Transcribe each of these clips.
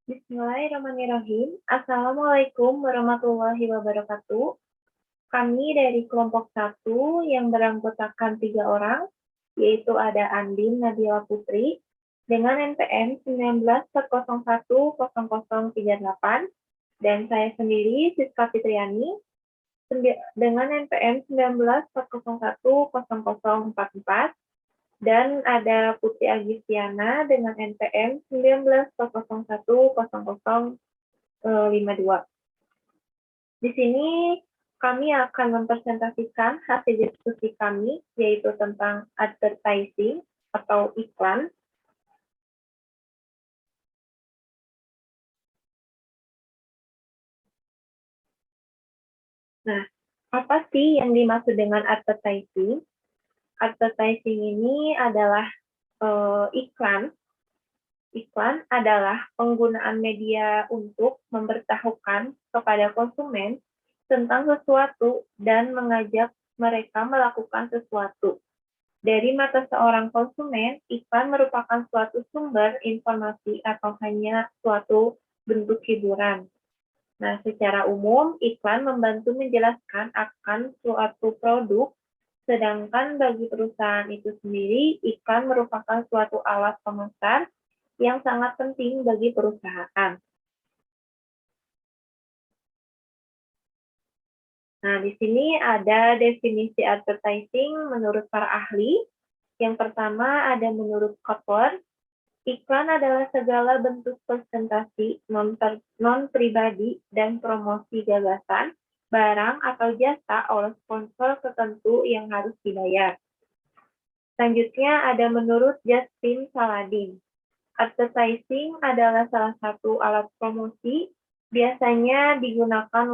Bismillahirrahmanirrahim. Assalamualaikum warahmatullahi wabarakatuh. Kami dari kelompok 1 yang beranggotakan 3 orang, yaitu ada Andin Nabila Putri dengan NPM 19.01.0038 dan saya sendiri Siska Fitriani dengan NPM 19.01.0044 dan ada Putri Agistiana dengan NPM 19.01.0052. Di sini kami akan mempresentasikan hasil diskusi kami, yaitu tentang advertising atau iklan. Nah, apa sih yang dimaksud dengan advertising? Advertising ini adalah iklan. Iklan adalah penggunaan media untuk memberitahukan kepada konsumen tentang sesuatu dan mengajak mereka melakukan sesuatu. Dari mata seorang konsumen, iklan merupakan suatu sumber informasi atau hanya suatu bentuk hiburan. Nah, secara umum, iklan membantu menjelaskan akan suatu produk, sedangkan bagi perusahaan itu sendiri, iklan merupakan suatu alat pemasar yang sangat penting bagi perusahaan. Nah, di sini ada definisi advertising menurut para ahli. Yang pertama ada menurut Kotler, iklan adalah segala bentuk presentasi non-pribadi dan promosi gagasan, barang atau jasa oleh sponsor tertentu yang harus dibayar. Selanjutnya ada menurut Justin Saladin. Advertising adalah salah satu alat promosi, biasanya digunakan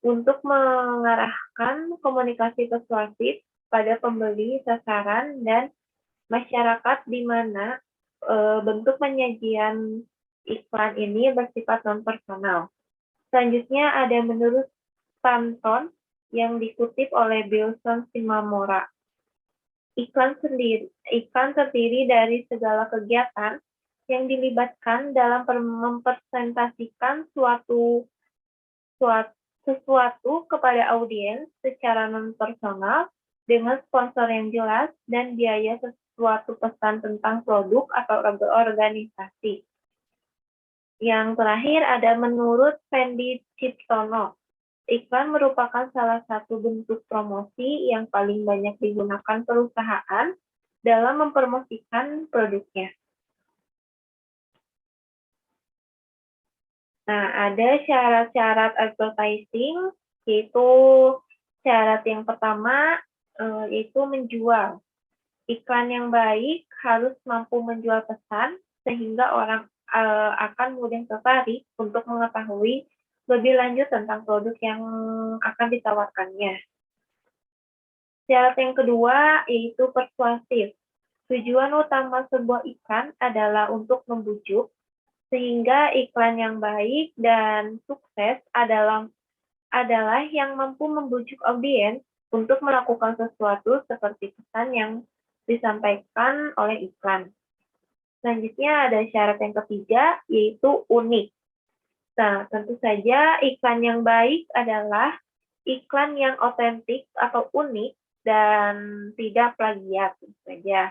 untuk mengarahkan komunikasi persuasif pada pembeli sasaran dan masyarakat di mana bentuk penyajian iklan ini bersifat non-personal. Selanjutnya ada menurut Stanton yang dikutip oleh Wilson Simamora. Iklan terdiri dari segala kegiatan yang dilibatkan dalam mempresentasikan sesuatu kepada audiens secara non-personal dengan sponsor yang jelas dan biaya suatu pesan tentang produk atau organisasi. Yang terakhir ada menurut Fendi Ciptono, iklan merupakan salah satu bentuk promosi yang paling banyak digunakan perusahaan dalam mempromosikan produknya. Nah, ada syarat-syarat advertising, yaitu syarat yang pertama yaitu menjual. Iklan yang baik harus mampu menjual pesan sehingga orang akan mudah tertarik untuk mengetahui lebih lanjut tentang produk yang akan ditawarkannya. Syarat yang kedua yaitu persuasif. Tujuan utama sebuah iklan adalah untuk membujuk, sehingga iklan yang baik dan sukses adalah yang mampu membujuk audiens untuk melakukan sesuatu seperti pesan yang disampaikan oleh iklan. Selanjutnya ada syarat yang ketiga, yaitu unik. Nah, tentu saja iklan yang baik adalah iklan yang otentik atau unik dan tidak plagiat, tentu saja.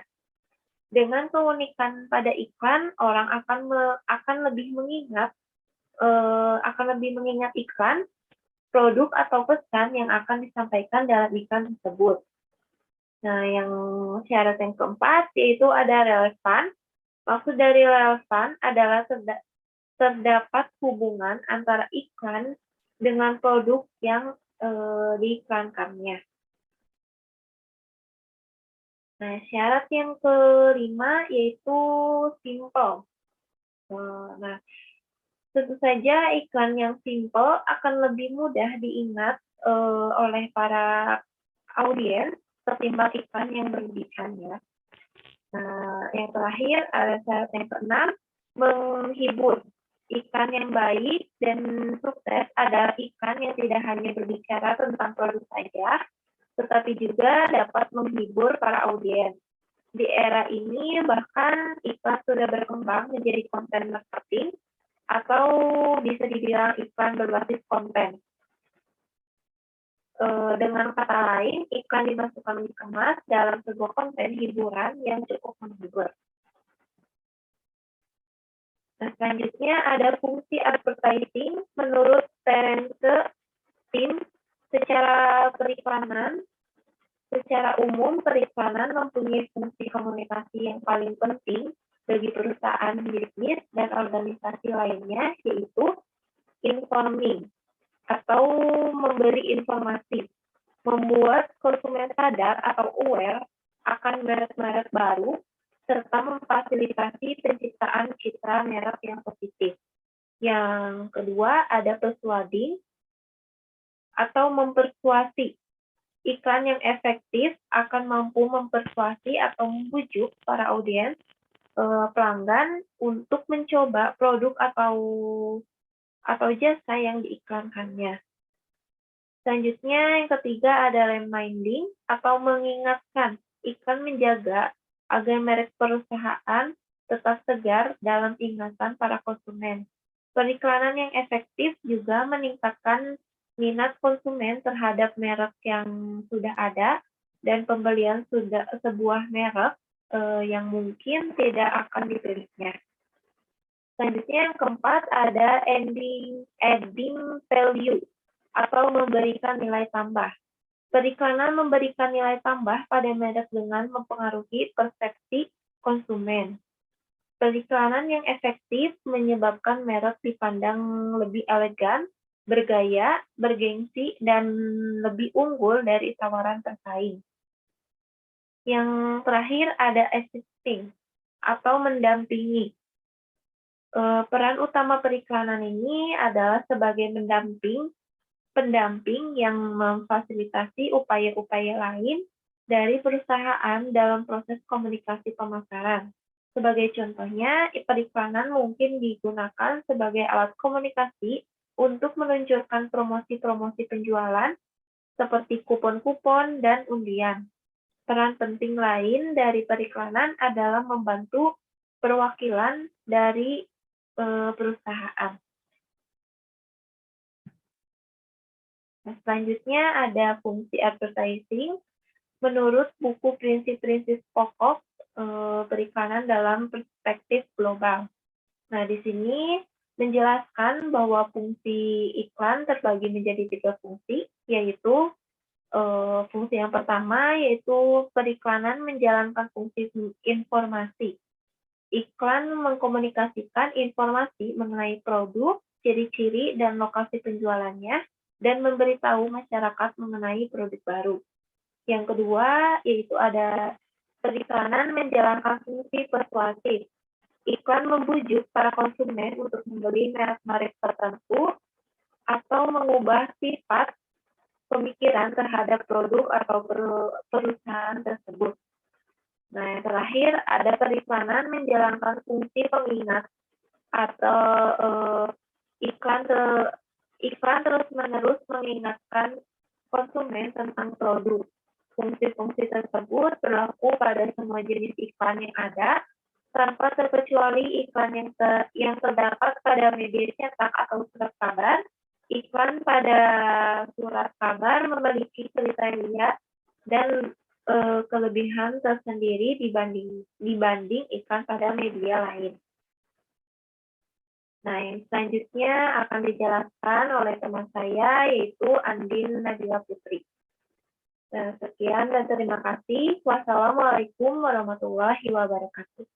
Dengan keunikan pada iklan, orang akan lebih mengingat iklan, produk atau pesan yang akan disampaikan dalam iklan tersebut. Nah, yang syarat yang keempat yaitu ada relevan. Maksud dari relevan adalah terdapat hubungan antara iklan dengan produk yang diiklankannya. Nah, syarat yang kelima yaitu simple. Nah, tentu saja iklan yang simple akan lebih mudah diingat oleh para audiens ketimbang iklan yang berlebihan ya. Nah, yang terakhir ada syarat yang keenam, menghibur. Iklan yang baik dan sukses adalah iklan yang tidak hanya berbicara tentang produk saja, tetapi juga dapat menghibur para audiens. Di era ini bahkan iklan sudah berkembang menjadi konten marketing atau bisa dibilang iklan berbasis konten. Dengan kata lain, iklan dimasukkan dikemas dalam sebuah konten hiburan yang cukup menghibur. Nah, selanjutnya ada fungsi advertising menurut Terence Tim. Secara umum periklanan mempunyai fungsi komunikasi yang paling penting bagi perusahaan bisnis dan organisasi lainnya, yaitu informing atau memberi informasi, membuat konsumen sadar atau aware akan merek-merek baru, serta memfasilitasi penciptaan citra merek yang positif. Yang kedua ada persuading atau mempersuasi. Iklan yang efektif akan mampu mempersuasi atau membujuk para audiens pelanggan untuk mencoba produk atau jasa yang diiklankannya. Selanjutnya yang ketiga ada reminding atau mengingatkan. Iklan menjaga agar merek perusahaan tetap segar dalam ingatan para konsumen. Periklanan yang efektif juga meningkatkan minat konsumen terhadap merek yang sudah ada dan pembelian sebuah merek yang mungkin tidak akan dipilihnya. Selanjutnya yang keempat ada adding value atau memberikan nilai tambah. Periklanan memberikan nilai tambah pada merek dengan mempengaruhi persepsi konsumen. Periklanan yang efektif menyebabkan merek dipandang lebih elegan, bergaya, bergengsi, dan lebih unggul dari tawaran tersaing. Yang terakhir ada assisting atau mendampingi. Peran utama periklanan ini adalah sebagai pendamping yang memfasilitasi upaya-upaya lain dari perusahaan dalam proses komunikasi pemasaran. Sebagai contohnya, periklanan mungkin digunakan sebagai alat komunikasi untuk meluncurkan promosi-promosi penjualan seperti kupon-kupon dan undian. Peran penting lain dari periklanan adalah membantu perwakilan dari perusahaan. Nah, selanjutnya ada fungsi advertising. Menurut buku prinsip-prinsip pokok periklanan dalam perspektif global. Nah, di sini menjelaskan bahwa fungsi iklan terbagi menjadi 3 fungsi, yaitu fungsi yang pertama yaitu periklanan menjalankan fungsi informasi. Iklan mengkomunikasikan informasi mengenai produk, ciri-ciri, dan lokasi penjualannya, dan memberitahu masyarakat mengenai produk baru. Yang kedua, yaitu ada periklanan menjalankan fungsi persuasif. Iklan membujuk para konsumen untuk membeli merek-merek tertentu atau mengubah sifat pemikiran terhadap produk atau perusahaan tersebut. Nah, yang terakhir ada periklanan menjalankan fungsi pengingat atau iklan terus-menerus mengingatkan konsumen tentang produk. Fungsi-fungsi tersebut berlaku pada semua jenis iklan yang ada, tanpa terkecuali iklan yang terdapat pada media cetak atau surat kabar. Iklan pada surat kabar memiliki kriteria dan kelebihan tersendiri dibanding iklan pada media lain. Nah, yang selanjutnya akan dijelaskan oleh teman saya, yaitu Andin Nabila Putri. Sekian dan terima kasih. Wassalamualaikum warahmatullahi wabarakatuh.